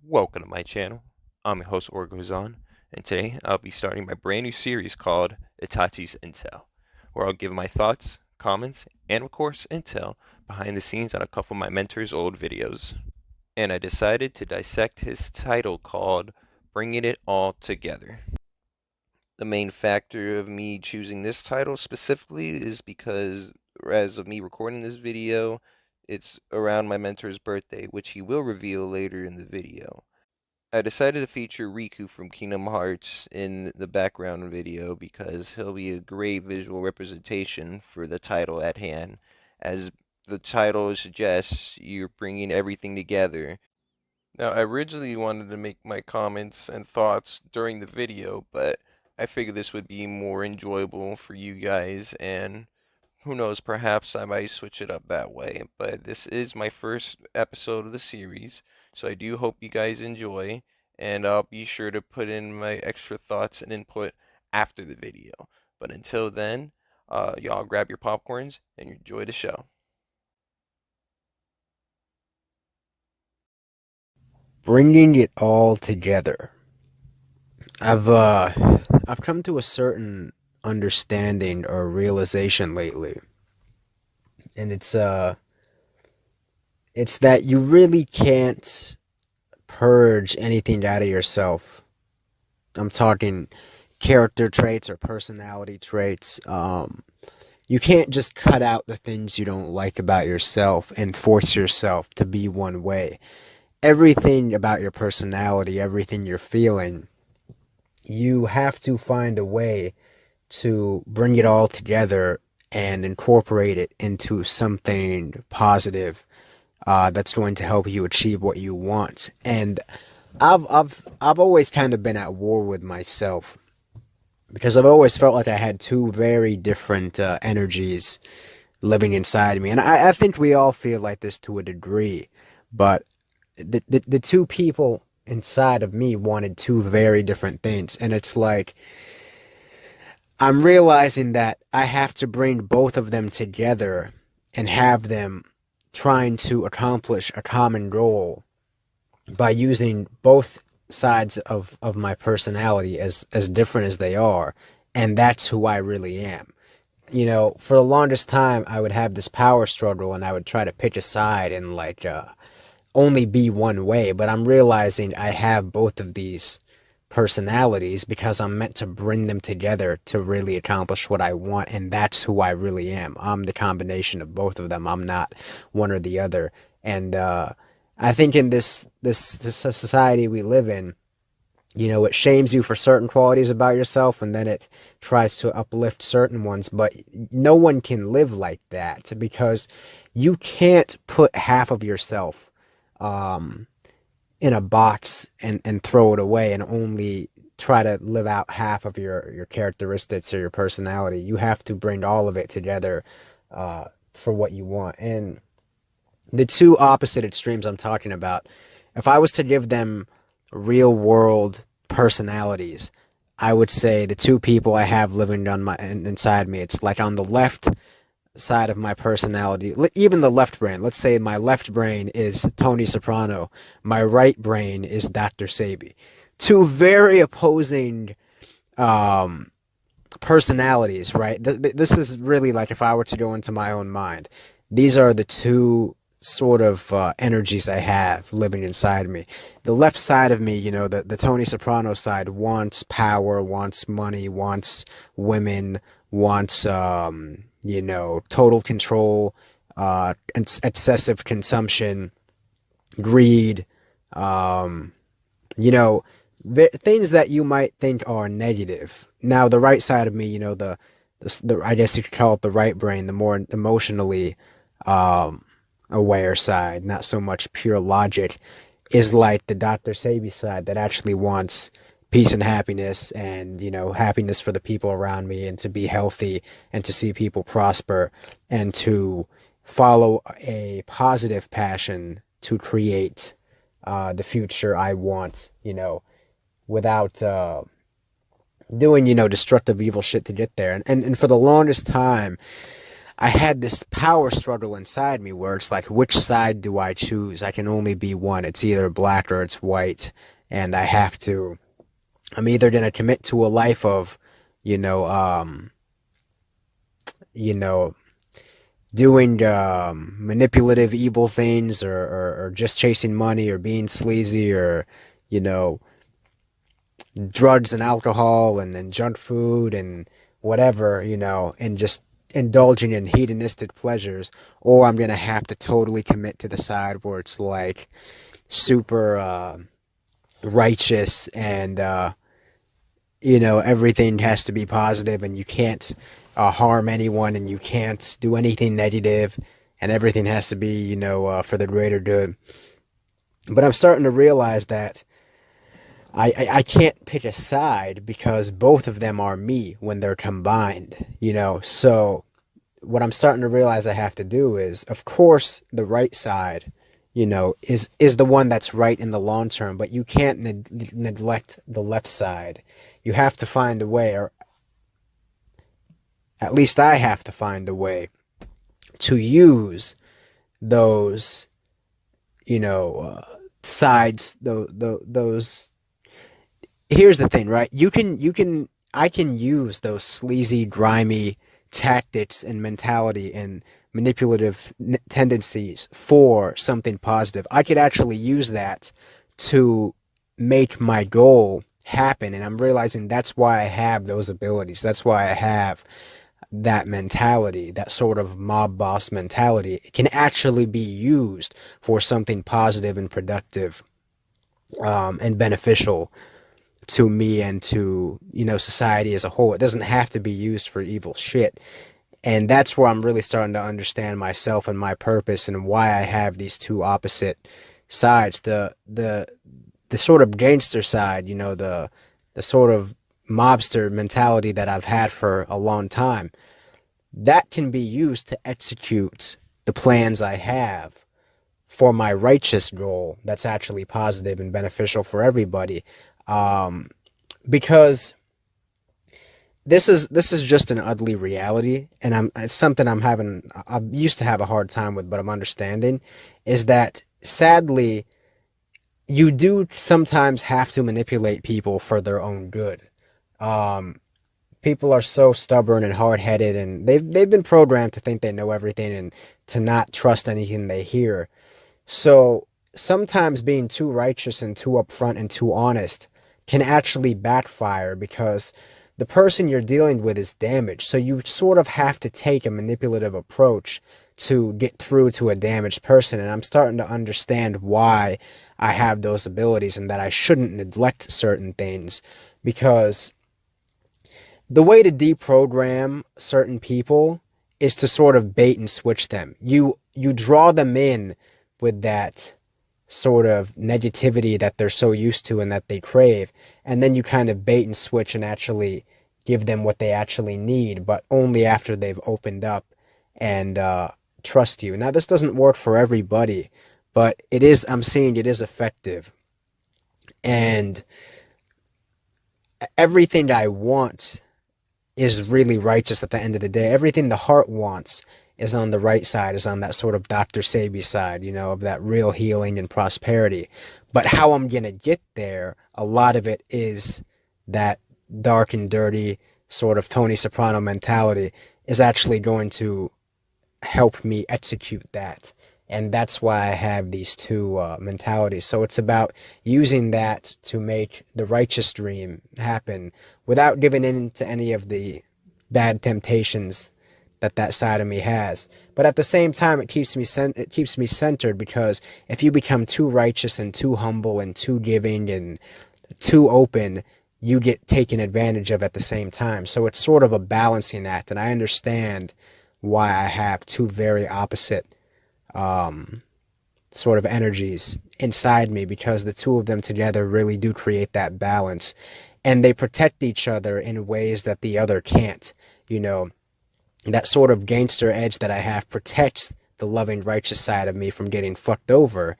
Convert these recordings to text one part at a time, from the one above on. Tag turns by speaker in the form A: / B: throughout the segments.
A: Welcome to my channel. I'm your host Orgozon, and today I'll be starting my brand new series called Itachi's Intel, where I'll give my thoughts, comments, and of course intel behind the scenes on a couple of my mentor's old videos. And I decided to dissect his title called Bringing It All Together. The main factor of me choosing this title specifically is because as of me recording this video, it's around my mentor's birthday, which he will reveal later in the video. I decided to feature Riku from Kingdom Hearts in the background video because he'll be a great visual representation for the title at hand. As the title suggests, you're bringing everything together. Now, I originally wanted to make my comments and thoughts during the video, but I figured this would be more enjoyable for you guys, and who knows, perhaps I might switch it up that way. But this is my first episode of the series, so I do hope you guys enjoy, and I'll be sure to put in my extra thoughts and input after the video. But until then, y'all grab your popcorns and enjoy the show.
B: Bringing it all together. I've come to a certain understanding or realization lately, and it's that you really can't purge anything out of yourself. I'm talking character traits or personality traits. You can't just cut out the things you don't like about yourself and force yourself to be one way. Everything about your personality, everything you're feeling, you have to find a way to bring it all together and incorporate it into something positive that's going to help you achieve what you want. And I've always kind of been at war with myself because I've always felt like I had two very different energies living inside me, and I think we all feel like this to a degree. But the two people inside of me wanted two very different things, and it's like I'm realizing that I have to bring both of them together and have them trying to accomplish a common goal by using both sides of my personality as different as they are, and that's who I really am. You know, for the longest time I would have this power struggle and I would try to pick a side and only be one way, but I'm realizing I have both of these personalities because I'm meant to bring them together to really accomplish what I want, and that's who I really am. I'm the combination of both of them. I'm not one or the other. And I think in this society we live in, you know, it shames you for certain qualities about yourself, and then it tries to uplift certain ones. But no one can live like that because you can't put half of yourself um, in a box and throw it away and only try to live out half of your characteristics or your personality. You have to bring all of it together for what you want. And the two opposite extremes I'm talking about, if I was to give them real world personalities, I would say the two people I have living on my inside me, it's like on the left side of my personality, even the left brain. Let's say my left brain is Tony Soprano, my right brain is Dr. Sabi. Two very opposing um, personalities, right? This is really like if I were to go into my own mind. These are the two sort of energies I have living inside me. The left side of me, you know, the Tony Soprano side wants power, wants money, wants women, wants you know, total control, excessive consumption, greed, um, you know, things that you might think are negative. Now, the right side of me, you know, the I guess you could call it the right brain, the more emotionally um, aware side, not so much pure logic, is like the Dr. Sabi side that actually wants peace and happiness and, you know, happiness for the people around me and to be healthy and to see people prosper and to follow a positive passion to create the future I want, you know, without doing, you know, destructive evil shit to get there. And for the longest time, I had this power struggle inside me where it's like, which side do I choose? I can only be one. It's either black or it's white. And I'm either going to commit to a life of, you know, you know, doing manipulative, evil things, or just chasing money, or being sleazy, or you know, drugs and alcohol and junk food and whatever, and just indulging in hedonistic pleasures, or I'm gonna have to totally commit to the side where it's like super righteous and everything has to be positive and you can't harm anyone and you can't do anything negative and everything has to be, for the greater good. But I'm starting to realize that I can't pick a side because both of them are me when they're combined. So what I'm starting to realize I have to do is, of course, the right side, is the one that's right in the long term, but you can't neglect the left side. You have to find a way, or at least I have to find a way to use those, sides, those. Here's the thing, right? I can use those sleazy, grimy tactics and mentality and manipulative tendencies for something positive. I could actually use that to make my goal happen. And I'm realizing that's why I have those abilities. That's why I have that mentality, that sort of mob boss mentality. It can actually be used for something positive and productive, and beneficial to me and to, society as a whole. It doesn't have to be used for evil shit. And that's where I'm really starting to understand myself and my purpose and why I have these two opposite sides. The sort of gangster side, the sort of mobster mentality that I've had for a long time. That can be used to execute the plans I have for my righteous goal that's actually positive and beneficial for everybody. Um, because this is just an ugly reality, and it's something I used to have a hard time with, but I'm understanding is that sadly you do sometimes have to manipulate people for their own good. Um, People are so stubborn and hard-headed, and they've been programmed to think they know everything and to not trust anything they hear. So sometimes being too righteous and too upfront and too honest can actually backfire because the person you're dealing with is damaged. So you sort of have to take a manipulative approach to get through to a damaged person. And I'm starting to understand why I have those abilities and that I shouldn't neglect certain things, because the way to deprogram certain people is to sort of bait and switch them. You draw them in with that sort of negativity that they're so used to and that they crave, and then you kind of bait and switch and actually give them what they actually need, but only after they've opened up and trust you. Now, this doesn't work for everybody, but I'm seeing it is effective. And everything I want is really righteous at the end of the day. Everything the heart wants is on the right side, is on that sort of Dr. Sabi side, of that real healing and prosperity. But how I'm going to get there, a lot of it is that dark and dirty sort of Tony Soprano mentality is actually going to help me execute that. And that's why I have these two mentalities. So it's about using that to make the righteous dream happen without giving in to any of the bad temptations that side of me has. But at the same time, it keeps me centered, because if you become too righteous and too humble and too giving and too open, you get taken advantage of at the same time. So it's sort of a balancing act, and I understand why I have two very opposite sort of energies inside me, because the two of them together really do create that balance, and they protect each other in ways that the other can't. That sort of gangster edge that I have protects the loving, righteous side of me from getting fucked over,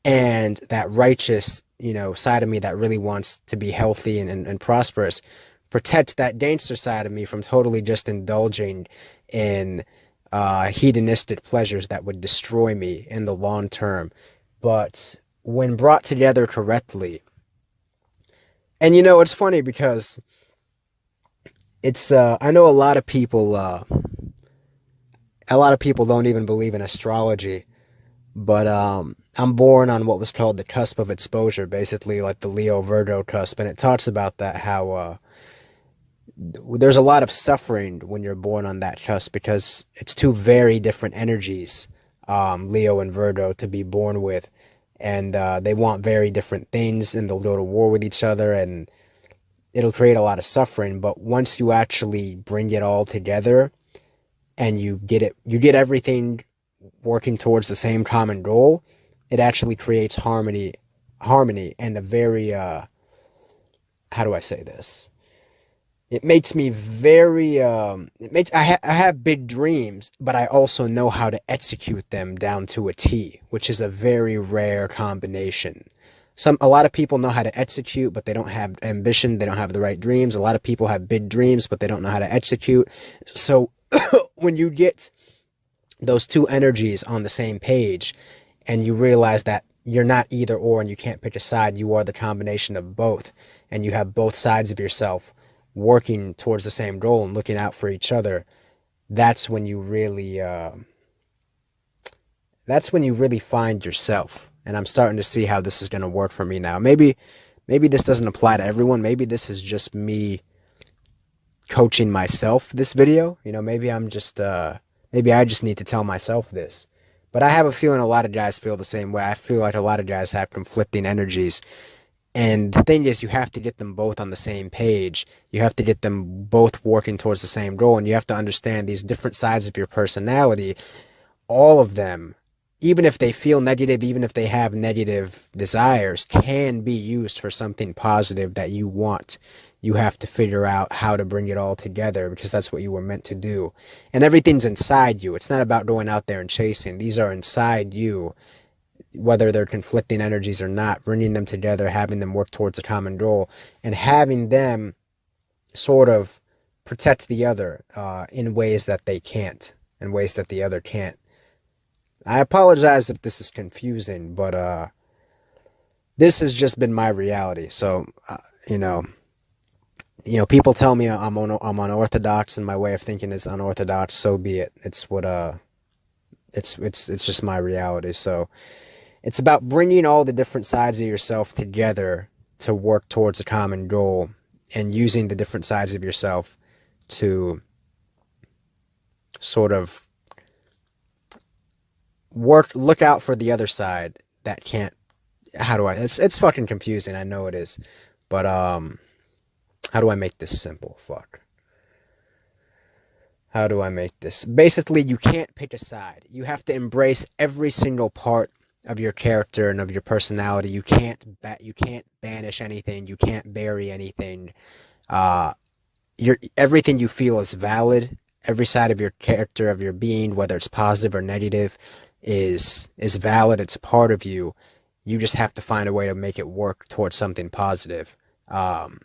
B: and that righteous, side of me that really wants to be healthy and prosperous protects that gangster side of me from totally just indulging in hedonistic pleasures that would destroy me in the long term. But when brought together correctly, and it's funny because it's I know a lot of people don't even believe in astrology, but I'm born on what was called the cusp of exposure, basically like the Leo Virgo cusp, and it talks about that how there's a lot of suffering when you're born on that cusp because it's two very different energies, Leo and Virgo, to be born with, and they want very different things, and they'll go to war with each other, and it'll create a lot of suffering. But once you actually bring it all together and you get everything working towards the same common goal, it actually creates harmony, and a very how do I say this? It makes me very it makes I have big dreams, but I also know how to execute them down to a T, which is a very rare combination. A lot of people know how to execute, but they don't have ambition, they don't have the right dreams. A lot of people have big dreams, but they don't know how to execute. So when you get those two energies on the same page and you realize that you're not either or and you can't pick a side, you are the combination of both, and you have both sides of yourself working towards the same goal and looking out for each other. That's when you really find yourself. And I'm starting to see how this is going to work for me now. Maybe this doesn't apply to everyone. Maybe this is just me coaching myself this video. Maybe I'm just maybe I just need to tell myself this. But I have a feeling a lot of guys feel the same way. I feel like a lot of guys have conflicting energies. And the thing is, you have to get them both on the same page. You have to get them both working towards the same goal. And you have to understand these different sides of your personality, all of them, even if they feel negative, even if they have negative desires, can be used for something positive that you want. You have to figure out how to bring it all together because that's what you were meant to do. And everything's inside you. It's not about going out there and chasing. These are inside you, whether they're conflicting energies or not, bringing them together, having them work towards a common goal, and having them sort of protect the other in ways that they can't, in ways that the other can't. I apologize if this is confusing, but this has just been my reality. So, you know, people tell me I'm unorthodox and my way of thinking is unorthodox. So be it. It's what it's just my reality. So it's about bringing all the different sides of yourself together to work towards a common goal, and using the different sides of yourself to sort of look out for the other side that can't. How do I? It's fucking confusing. I know it is, but how do I make this simple? Fuck. How do I make this? Basically, you can't pick a side. You have to embrace every single part of your character and of your personality. You can't banish anything. You can't bury anything. Uh, everything you feel is valid. Every side of your character, of your being, whether it's positive or negative, is valid. It's a part of you. You just have to find a way to make it work towards something positive. Um,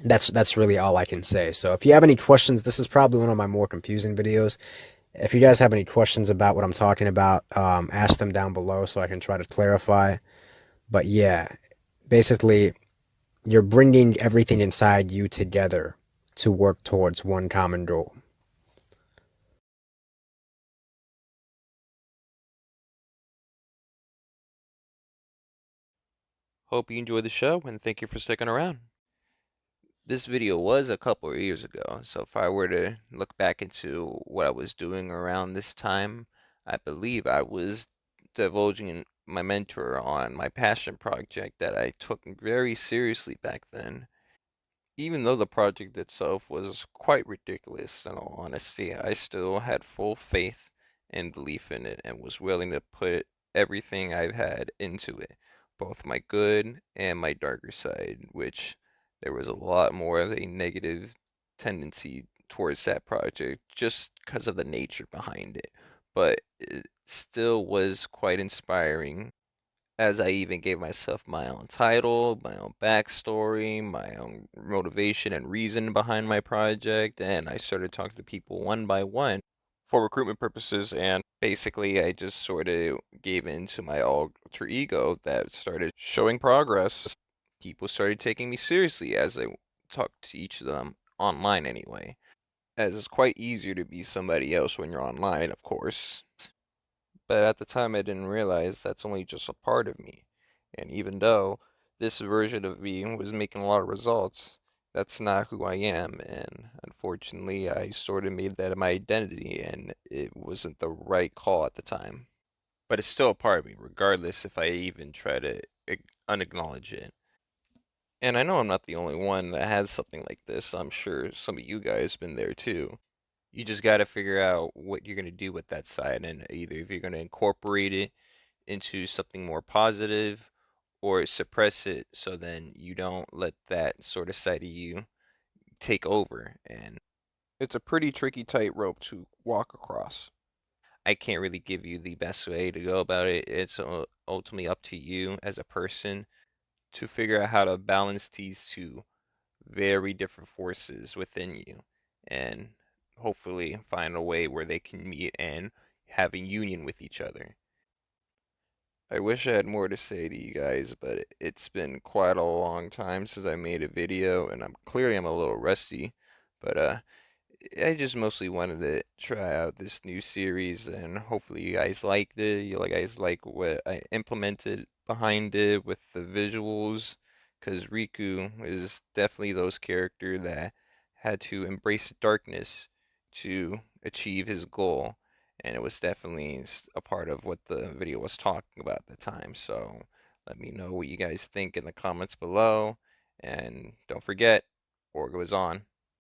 B: that's really all I can say. So if you have any questions, this is probably one of my more confusing videos. If you guys have any questions about what I'm talking about, ask them down below so I can try to clarify. But yeah, basically, you're bringing everything inside you together to work towards one common goal.
A: Hope you enjoyed the show and thank you for sticking around. This video was a couple of years ago, so if I were to look back into what I was doing around this time, I believe I was divulging my mentor on my passion project that I took very seriously back then. Even though the project itself was quite ridiculous, in all honesty, I still had full faith and belief in it and was willing to put everything I've had into it, both my good and my darker side, which there was a lot more of a negative tendency towards that project just because of the nature behind it. But it still was quite inspiring as I even gave myself my own title, my own backstory, my own motivation and reason behind my project, and I started talking to people one by one. for recruitment purposes, and basically I just sort of gave in to my alter ego that started showing progress. People started taking me seriously as I talked to each of them online anyway, as it's quite easier to be somebody else when you're online, of course. But at the time, I didn't realize that's only just a part of me. And even though this version of me was making a lot of results, that's not who I am. And unfortunately, I sort of made that my identity, and it wasn't the right call at the time. But it's still a part of me, regardless if I even try to unacknowledge it. And I know I'm not the only one that has something like this. I'm sure some of you guys been there too. You just got to figure out what you're going to do with that side, and either if you're going to incorporate it into something more positive or suppress it so then you don't let that sort of side of you take over. And it's a pretty tricky tightrope to walk across. I can't really give you the best way to go about it. It's ultimately up to you as a person to figure out how to balance these two very different forces within you and hopefully find a way where they can meet and have a union with each other. I wish I had more to say to you guys, but it's been quite a long time since I made a video, and I'm a little rusty. But I just mostly wanted to try out this new series, and hopefully you guys liked it. You guys like what I implemented behind it with the visuals, because Riku is definitely those character that had to embrace the darkness to achieve his goal, and it was definitely a part of what the video was talking about at the time. So let me know what you guys think in the comments below, and don't forget, Orgo is on.